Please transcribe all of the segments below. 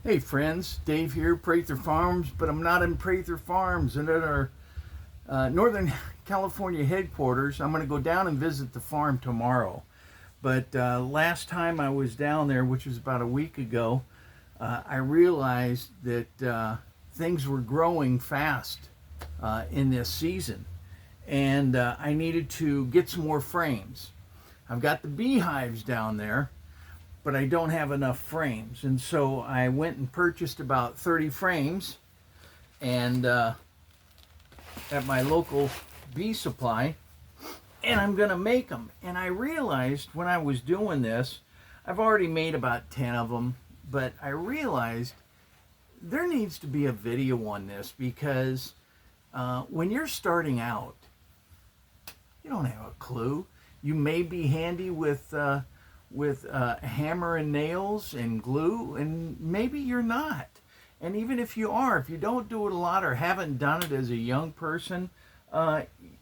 Hey friends, Dave here, Prather Farms, but I'm not in Prather Farms and at our Northern California headquarters. I'm going to go down and visit the farm tomorrow. But last time I was down there, which was about a week ago, I realized that things were growing fast in this season. And I needed to get some more frames. I've got the beehives down there, but I don't have enough frames. And so I went and purchased about 30 frames and at my local bee supply, and I'm gonna make them. And I realized when I was doing this, I've already made about 10 of them, but I realized there needs to be a video on this because when you're starting out, you don't have a clue. You may be handy with hammer and nails and glue, and maybe you're not. And even if you are, if you don't do it a lot or haven't done it as a young person,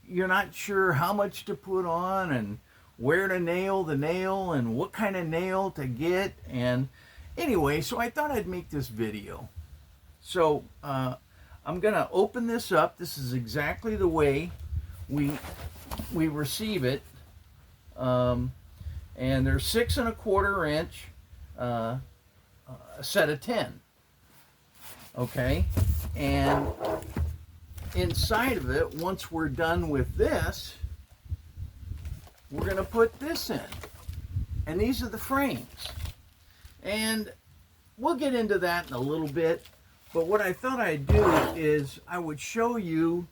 you're not sure how much to put on and where to nail the nail and what kind of nail to get. And anyway, so I thought I'd make this video. So I'm gonna open this up. This is exactly the way we receive it. And they're 6 1/4 inch, a set of 10. Okay, and inside of it, once we're done with this, we're going to put this in. And these are the frames. And we'll get into that in a little bit. But what I thought I'd do is I would show you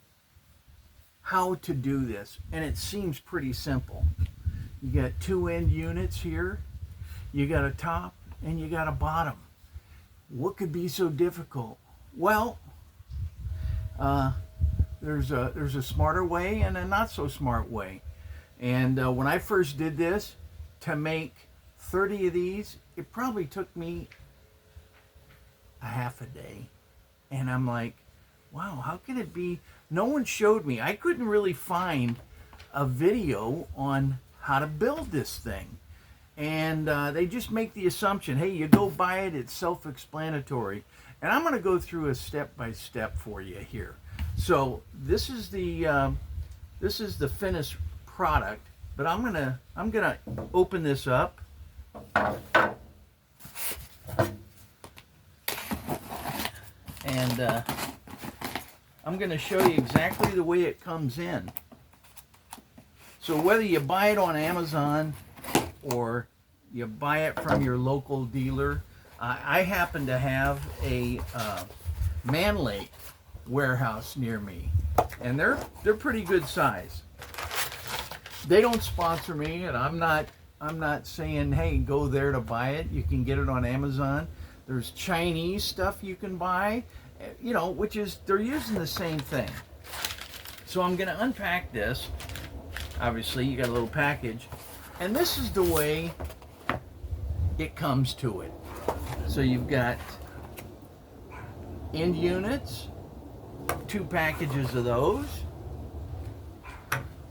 how to do this. And it seems pretty simple. You got 2 end units here, you got a top, and you got a bottom. What could be so difficult? Well, there's a smarter way and a not so smart way. And when I first did this, to make 30 of these, it probably took me a half a day. And I'm like, wow, how can it be? No one showed me. I couldn't really find a video on how to build this thing. And they just make the assumption, hey, you go buy it, it's self-explanatory. And I'm going to go through a step-by-step for you here. So this is the finished product, but I'm gonna open this up. And I'm going to show you exactly the way it comes in. So whether you buy it on Amazon or you buy it from your local dealer, I happen to have a Manlake warehouse near me, and they're pretty good size. They don't sponsor me, and I'm not saying, hey, go there to buy it. You can get it on Amazon. There's Chinese stuff you can buy, you know, which is they're using the same thing. So I'm going to unpack this. Obviously, you got a little package, and this is the way it comes to it. So you've got end units, 2 packages of those,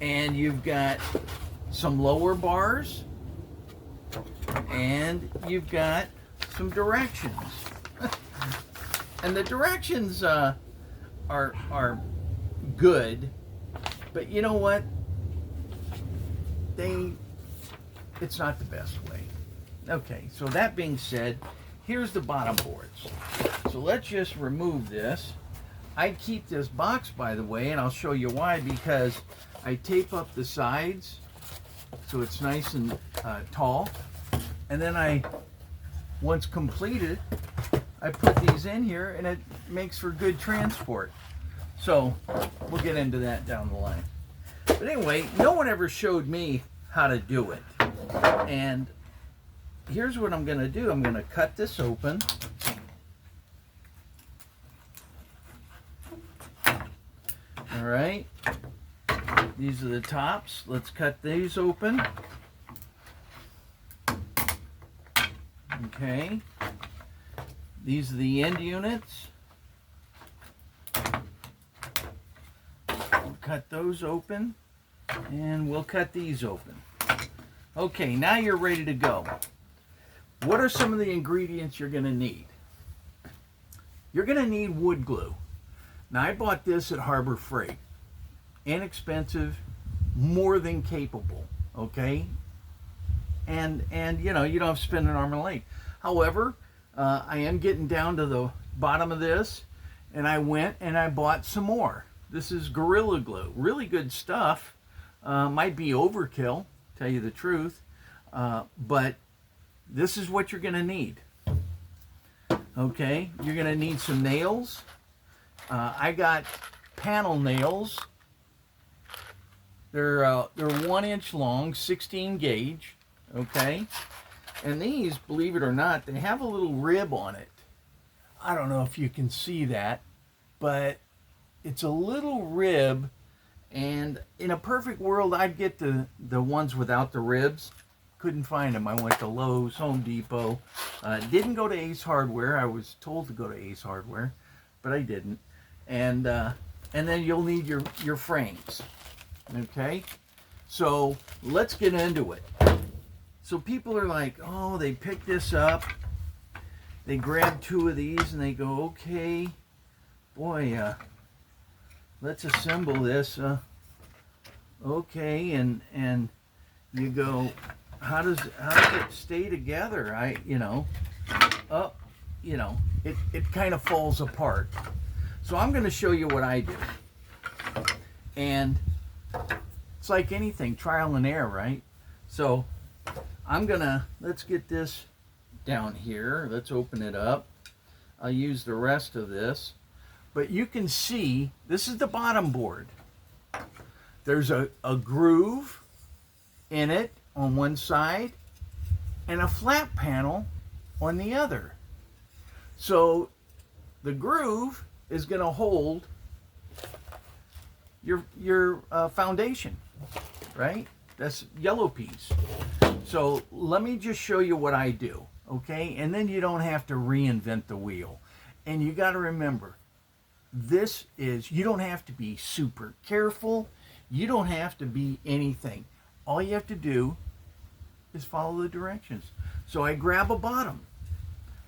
and you've got some lower bars, and you've got some directions. And the directions are good, but you know what? It's not the best way. Okay, so that being said, here's the bottom boards. So let's just remove this. I keep this box, by the way, and I'll show you why, because I tape up the sides so it's nice and tall. And then once completed, I put these in here, and it makes for good transport. So we'll get into that down the line. But anyway, no one ever showed me how to do it. And here's what I'm going to do. I'm going to cut this open. All right. These are the tops. Let's cut these open. Okay. These are the end units. We'll cut those open, and we'll cut these open. Okay, now you're ready to go. What are some of the ingredients you're going to need? you're going to need wood glue. Now, I bought this at Harbor Freight. Inexpensive, more than capable, okay? And you know, you don't have to spend an arm and a leg. However, I am getting down to the bottom of this, and I went and I bought some more. This is Gorilla Glue. Really good stuff. Might be overkill, tell you the truth, but this is what you're going to need. Okay, you're going to need some nails. I got panel nails. They're 1 inch long, 16 gauge. Okay, and these, believe it or not, they have a little rib on it. I don't know if you can see that, but it's a little rib. And in a perfect world, I'd get the ones without the ribs. Couldn't find them. I went to Lowe's, Home Depot. Didn't go to Ace Hardware. I was told to go to Ace Hardware, but I didn't. And then you'll need your frames. Okay? So let's get into it. So people are like, oh, they pick this up. They grab 2 of these and they go, okay, boy, let's assemble this. Okay, and you go, how does it stay together? It kind of falls apart. So I'm going to show you what I do. And it's like anything, trial and error, right? So let's get this down here. Let's open it up. I'll use the rest of this. But you can see, this is the bottom board. There's a groove in it on one side and a flat panel on the other. So the groove is going to hold your foundation, right? That's yellow piece. So let me just show you what I do, okay? And then you don't have to reinvent the wheel. And you got to remember, you don't have to be super careful. You don't have to be anything. All you have to do is follow the directions. So I grab a bottom.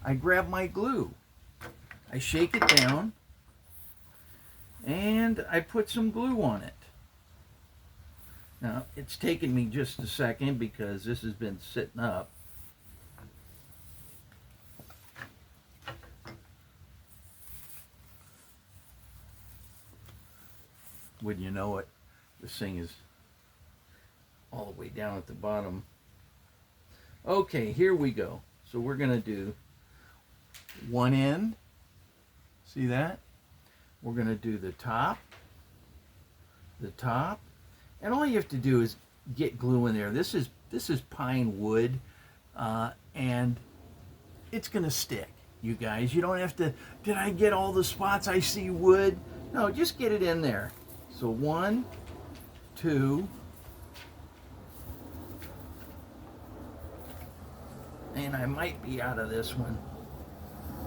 I grab my glue. I shake it down. And I put some glue on it. Now, it's taken me just a second because this has been sitting up. Wouldn't you know it, this thing is all the way down at the bottom. Okay, here we go. So we're going to do one end. See that? We're going to do the top, and all you have to do is get glue in there. This is pine wood, and it's going to stick, you guys. You don't have to, did I get all the spots I see wood? No, just get it in there. So 1, 2, and I might be out of this one.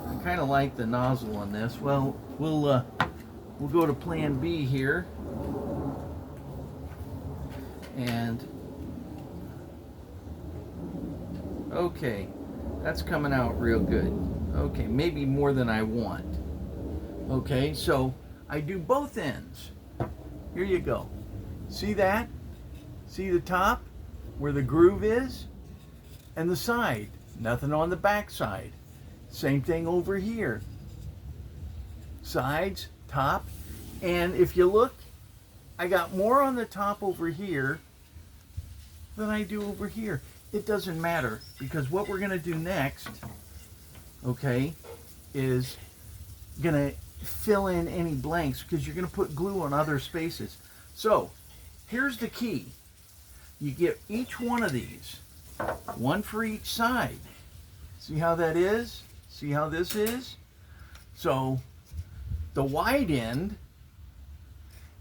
I kind of like the nozzle on this. Well, we'll go to plan B here. And okay, that's coming out real good. Okay, maybe more than I want. Okay, so I do both ends. Here you go. See that? See the top where the groove is? And the side. Nothing on the back side. Same thing over here. Sides, top, and if you look, I got more on the top over here than I do over here. It doesn't matter, because what we're going to do next, okay, is going to fill in any blanks, because you're going to put glue on other spaces. So here's the key. You get each one of these, one for each side. See how that is? See how this is? So the wide end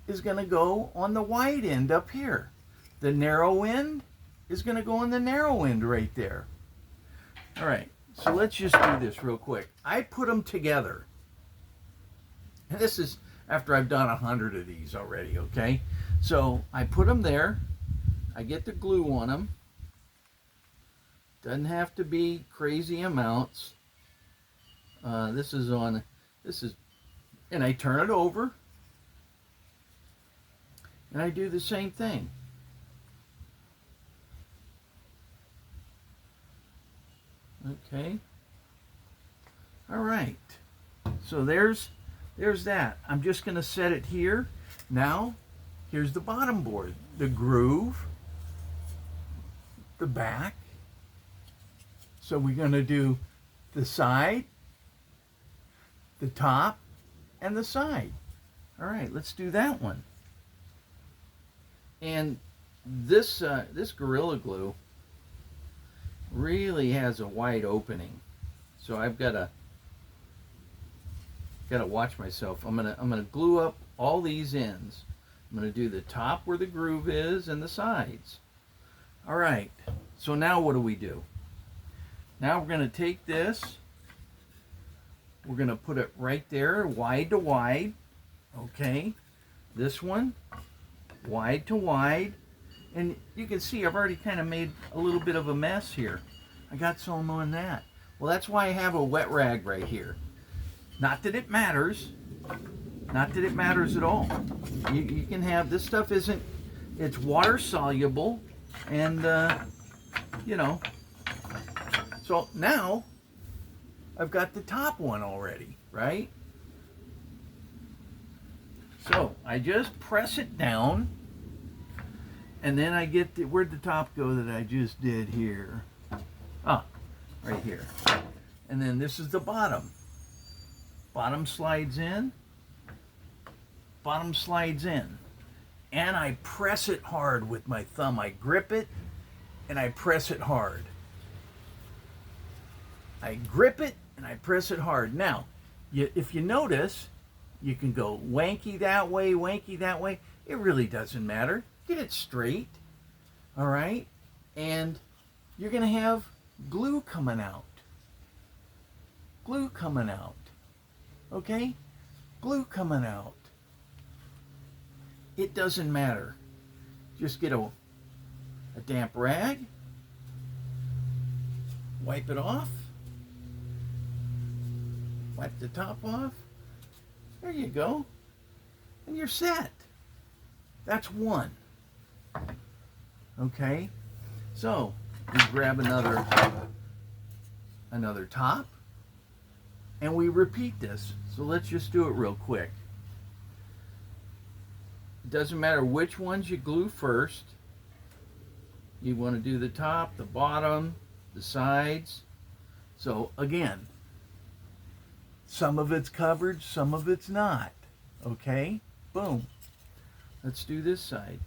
is going to go on the wide end up here. The narrow end is going to go on the narrow end right there. All right, so let's just do this real quick. I put them together. And this is after I've done 100 of these already, okay? So I put them there. I get the glue on them. Doesn't have to be crazy amounts. This is on This is, and I turn it over, and I do the same thing. Okay. All right. So there's that. I'm just going to set it here. Now, here's the bottom board. The groove, the back. So we're going to do the side, the top, and the side. All right, let's do that one. And this Gorilla Glue really has a wide opening, so I've got to watch myself. I'm gonna glue up all these ends. I'm gonna do the top where the groove is and the sides. All right. So now what do? Now we're gonna take this. We're gonna put it right there, wide to wide. Okay. This one, wide to wide. And you can see I've already kind of made a little bit of a mess here. I got some on that. Well, that's why I have a wet rag right here. Not that it matters. Not that it matters at all. You can have, this stuff isn't, it's water soluble. And, you know. So now, I've got the top one already, right? So, I just press it down. And then I get the, where'd the top go that I just did here? Ah, right here. And then this is the bottom. Bottom slides in. Bottom slides in. And I press it hard with my thumb. I grip it and I press it hard. I grip it and I press it hard. Now, if you notice, you can go wanky that way, wanky that way. It really doesn't matter. Get it straight, all right? And you're going to have glue coming out. Glue coming out, okay? Glue coming out. It doesn't matter. Just get a damp rag, wipe it off, wipe the top off. There you go. And you're set. That's one. Okay, so we grab another top and we repeat this. So let's just do it real quick. It doesn't matter which ones you glue first. You want to do the top, the bottom, the sides. So again, some of it's covered, some of it's not. Okay, boom. Let's do this side.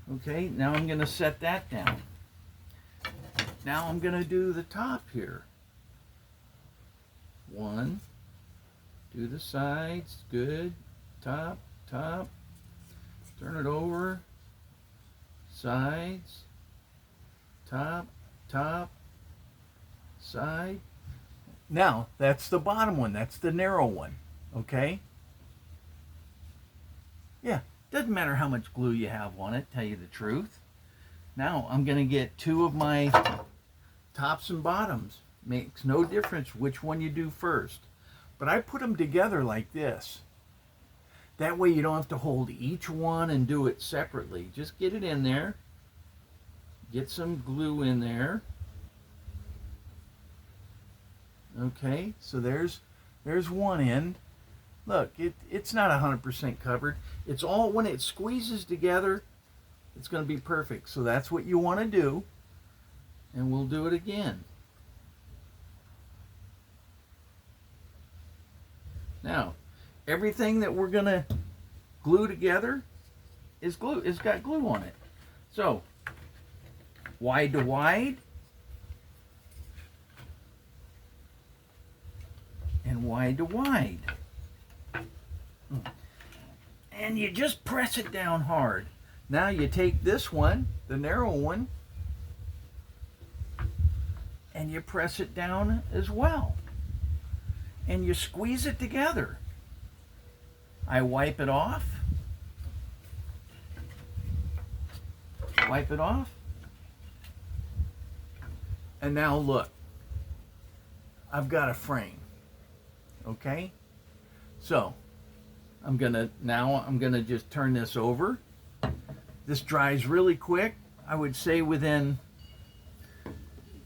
Okay, now I'm going to set that down. Now I'm going to do the top here. One, do the sides, good, top, top, turn it over, sides, top, top, side. Now, that's the bottom one, that's the narrow one, okay? Yeah. Doesn't matter how much glue you have on it, tell you the truth. Now I'm going to get two of my tops and bottoms. Makes no difference which one you do first. But I put them together like this. That way you don't have to hold each one and do it separately. Just get it in there. Get some glue in there. Okay, so there's one end. Look, it's not 100% covered. It's all, when it squeezes together, it's going to be perfect. So that's what you want to do. And we'll do it again. Now, everything that we're going to glue together is glue. It's got glue on it. So, wide to wide. And wide to wide. And you just press it down hard. Now you take this one, the narrow one, and you press it down as well. And you squeeze it together. I wipe it off. Wipe it off. And now look, I've got a frame, okay? So I'm gonna just turn this over. This dries really quick. I would say within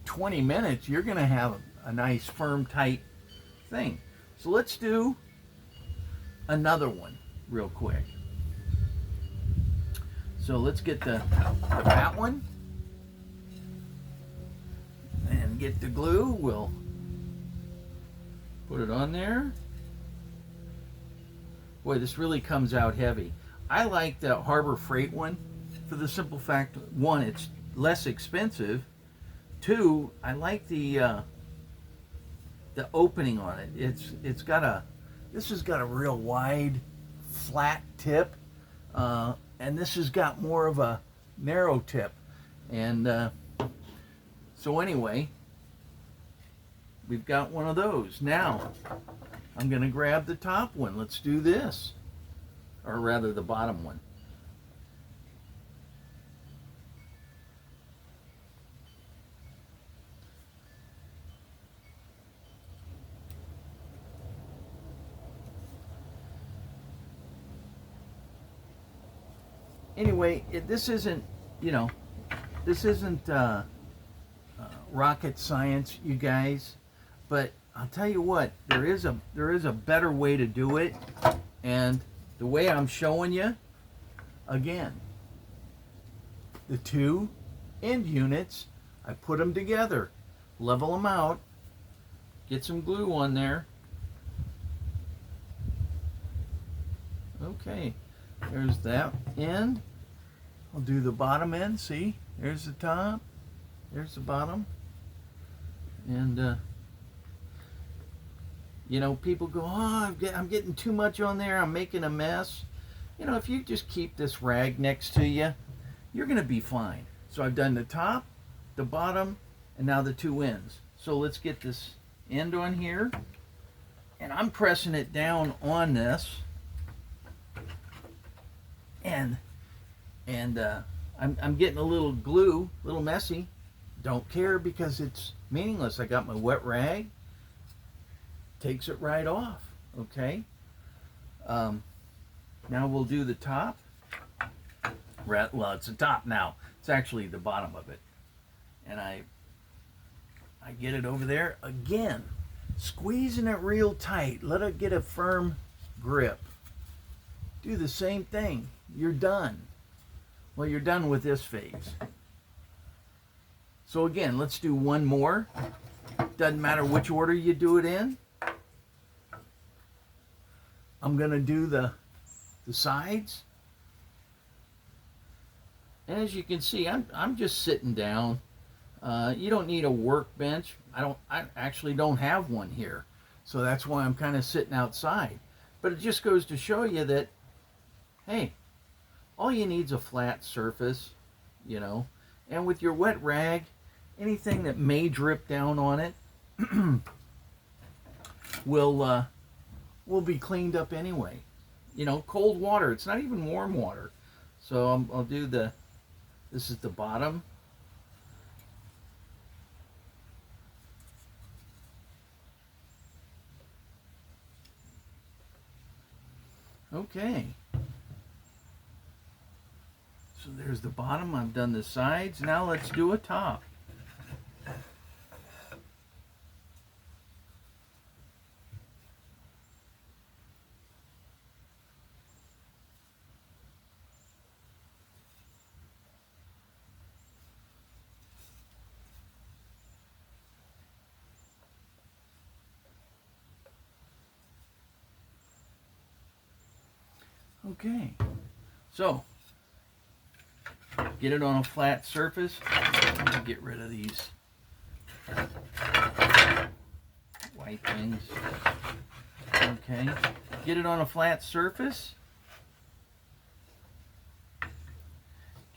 20 minutes, you're gonna have a nice, firm, tight thing. So let's do another one real quick. So let's get the fat one and get the glue. We'll put it on there. Boy, this really comes out heavy. I like the Harbor Freight one for the simple fact, one, it's less expensive. Two, I like the opening on it. It's got a, this has got a real wide, flat tip, and this has got more of a narrow tip. And so anyway, we've got one of those. Now, I'm gonna grab the top one. Let's do this, or rather the bottom one. Anyway, this isn't, this isn't rocket science, you guys. But I'll tell you what, there is a better way to do it, and the way I'm showing you, again, the two end units, I put them together, level them out, get some glue on there. Okay, there's that end. I'll do the bottom end. See, there's the top, there's the bottom, and people go, oh, I'm getting too much on there, I'm making a mess. If you just keep this rag next to you, you're gonna be fine. So I've done the top, the bottom, and now the two ends. So let's get this end on here, and I'm pressing it down on this, and I'm getting a little glue, a little messy. Don't care because it's meaningless. I got my wet rag, takes it right off. Okay. Now we'll do the top. Well, it's the top now. It's actually the bottom of it, and I get it over there again, squeezing it real tight. Let it get a firm grip. Do the same thing. You're done. Well, you're done with this phase. So again, let's do one more. Doesn't matter which order you do it in. I'm gonna do the sides. And as you can see, I'm just sitting down. You don't need a workbench. I actually don't have one here. So that's why I'm kind of sitting outside. But it just goes to show you that, hey, all you need is a flat surface, and with your wet rag, anything that may drip down on it will be cleaned up anyway. Cold water, it's not even warm water. So I'll do this is the bottom. Okay. So there's the bottom. I've done the sides. Now let's do a top. Okay. So get it on a flat surface. Get rid of these white things. Okay. Get it on a flat surface.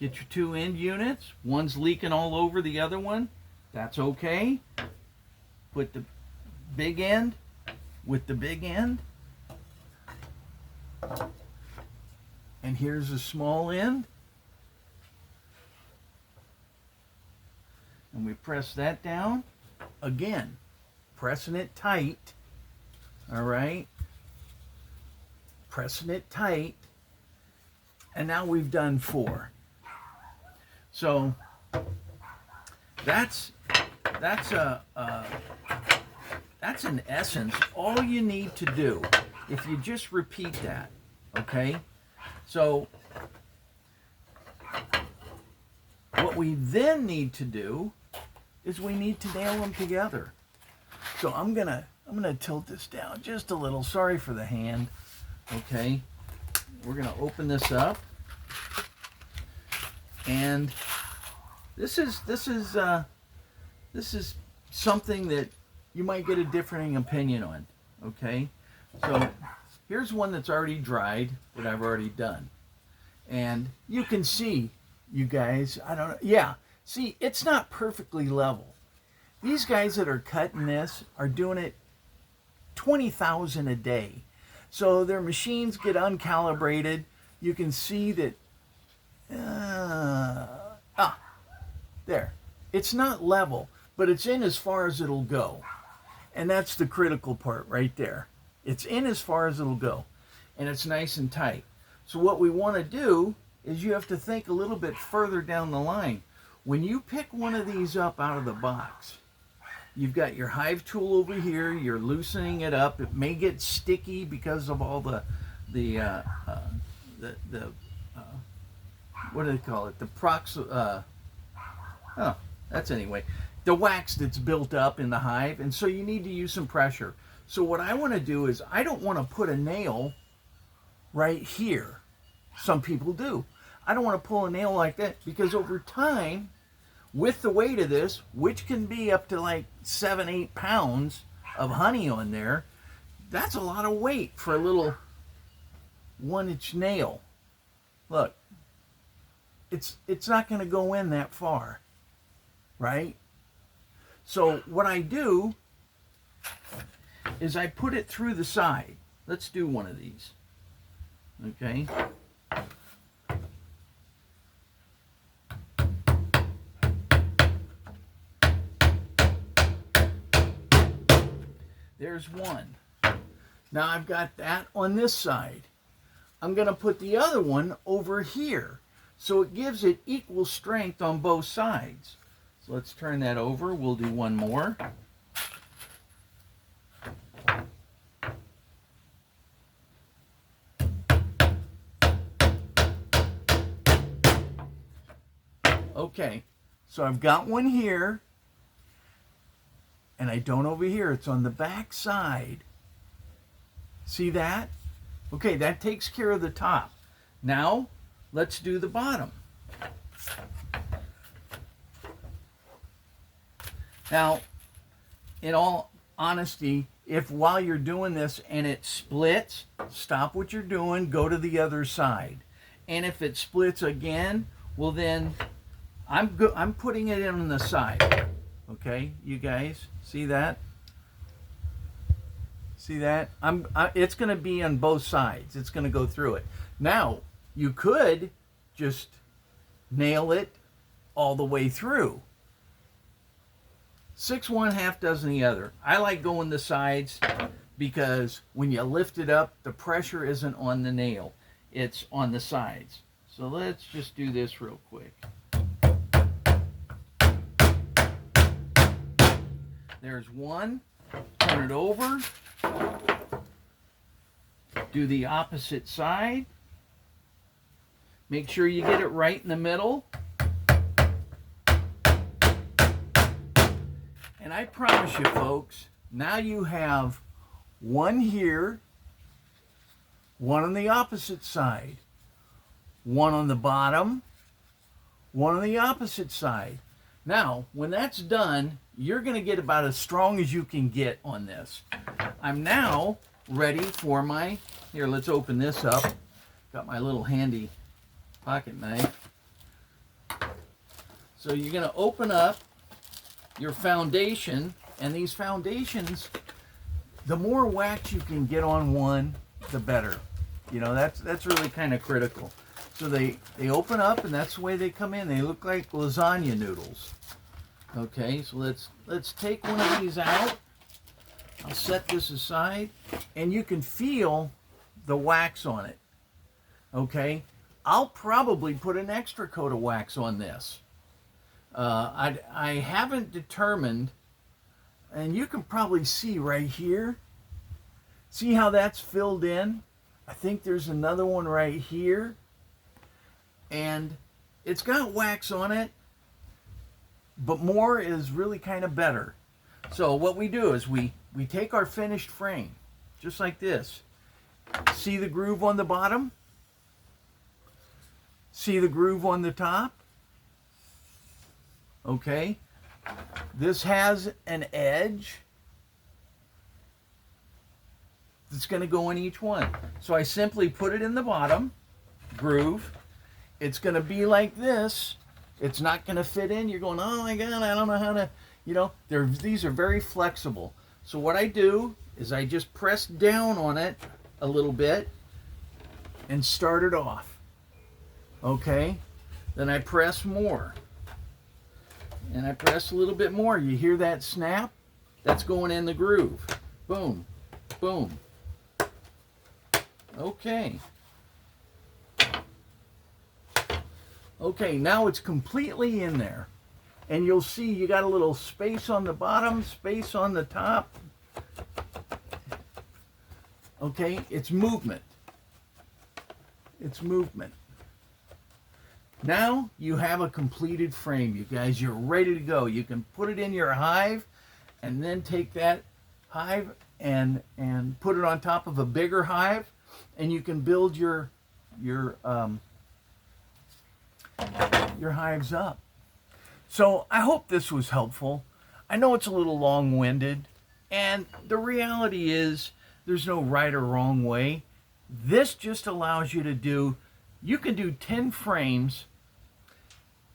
Get your two end units. One's leaking all over the other one. That's okay. Put the big end with the big end. And here's a small end. And we press that down. Again, pressing it tight. All right. Pressing it tight. And now we've done 4. So that's in essence all you need to do if you just repeat that. Okay. So what we then need to do is we need to nail them together. So I'm gonna tilt this down just a little. Sorry for the hand. Okay, we're gonna open this up, and this is something that you might get a differing opinion on. Okay, so here's one that's already dried that I've already done, and you can see, you guys, I don't know, yeah, see, it's not perfectly level. These guys that are cutting this are doing it 20,000 a day. So their machines get uncalibrated. You can see that, there. It's not level, but it's in as far as it'll go. And that's the critical part right there. It's in as far as it'll go. And it's nice and tight. So what we want to do is you have to think a little bit further down the line. When you pick one of these up out of the box, you've got your hive tool over here. You're loosening it up. It may get sticky because of all the what do they call it? The wax that's built up in the hive, and so you need to use some pressure. So what I want to do is I don't want to put a nail right here. Some people do. I don't want to pull a nail like that because over time, with the weight of this, which can be up to like 7-8 pounds of honey on there, that's a lot of weight for a little 1-inch nail. Look, it's not going to go in that far, right? So what I do is I put it through the side. Let's do one of these. Okay. There's one. Now I've got that on this side. I'm going to put the other one over here so it gives it equal strength on both sides. So let's turn that over. We'll do one more. Okay, so I've got one here, and I don't over here. It's on the back side. See that? Okay, that takes care of the top. Now, let's do the bottom. Now, in all honesty, if while you're doing this and it splits, stop what you're doing, go to the other side. And if it splits again, well then, I'm putting it in on the side. Okay, you guys, see that? See that? It's going to be on both sides. It's going to go through it. Now, you could just nail it all the way through. 6 one, half dozen the other. I like going the sides because when you lift it up, the pressure isn't on the nail. It's on the sides. So let's just do this real quick. There's one. Turn it over. Do the opposite side. Make sure you get it right in the middle. And I promise you, folks, now you have one here, one on the opposite side, one on the bottom, one on the opposite side. Now, when that's done, you're going to get about as strong as you can get on this. I'm now ready for my, here, let's open this up. Got my little handy pocket knife. So you're going to open up your foundation, and these foundations, the more wax you can get on one, the better. You know, that's really kind of critical. So they open up, and that's the way they come in. They look like lasagna noodles. Okay, so let's take one of these out. I'll set this aside, and you can feel the wax on it. Okay, I'll probably put an extra coat of wax on this. I haven't determined, and you can probably see right here. See how that's filled in? I think there's another one right here, and it's got wax on it, but more is really kind of better. So what we do is we take our finished frame, just like this. See the groove on the bottom? See the groove on the top? Okay. This has an edge that's going to go in each one. So I simply put it in the bottom groove. It's going to be like this. It's not going to fit in. You're going, oh my God, I don't know how to, these are very flexible. So what I do is I just press down on it a little bit and start it off. Okay? Then I press more. And I press a little bit more. You hear that snap? That's going in the groove. Boom, boom. Okay. Okay, now it's completely in there. And you'll see you got a little space on the bottom, space on the top. Okay, it's movement. It's movement. Now you have a completed frame, you guys. You're ready to go. You can put it in your hive and then take that hive and put it on top of a bigger hive, and you can build your hives up. So I hope this was helpful. I know it's a little long-winded, and the reality is there's no right or wrong way. This just allows you to do, you can do 10 frames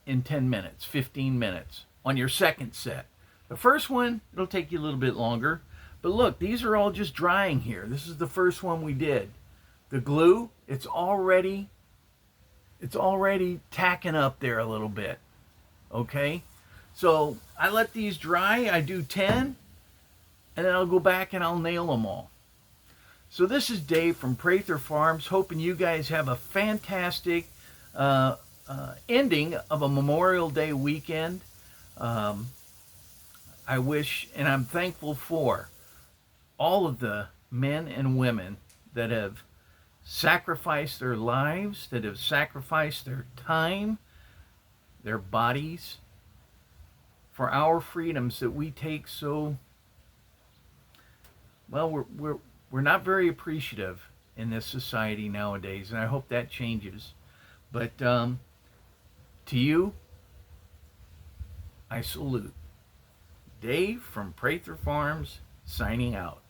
in 10 minutes, 15 minutes on your second set. The first one, it'll take you a little bit longer. But look, these are all just drying here. This is the first one we did. The glue, it's already tacking up there a little bit. Okay? So I let these dry. I do 10, and then I'll go back and I'll nail them all. So this is Dave from Prather Farms, hoping you guys have a fantastic ending of a Memorial Day weekend. I wish, and I'm thankful for all of the men and women that have sacrificed their lives, that have sacrificed their time, their bodies, for our freedoms that we take so, well, we're not very appreciative in this society nowadays, and I hope that changes. But to you, I salute. Dave from Prather Farms, signing out.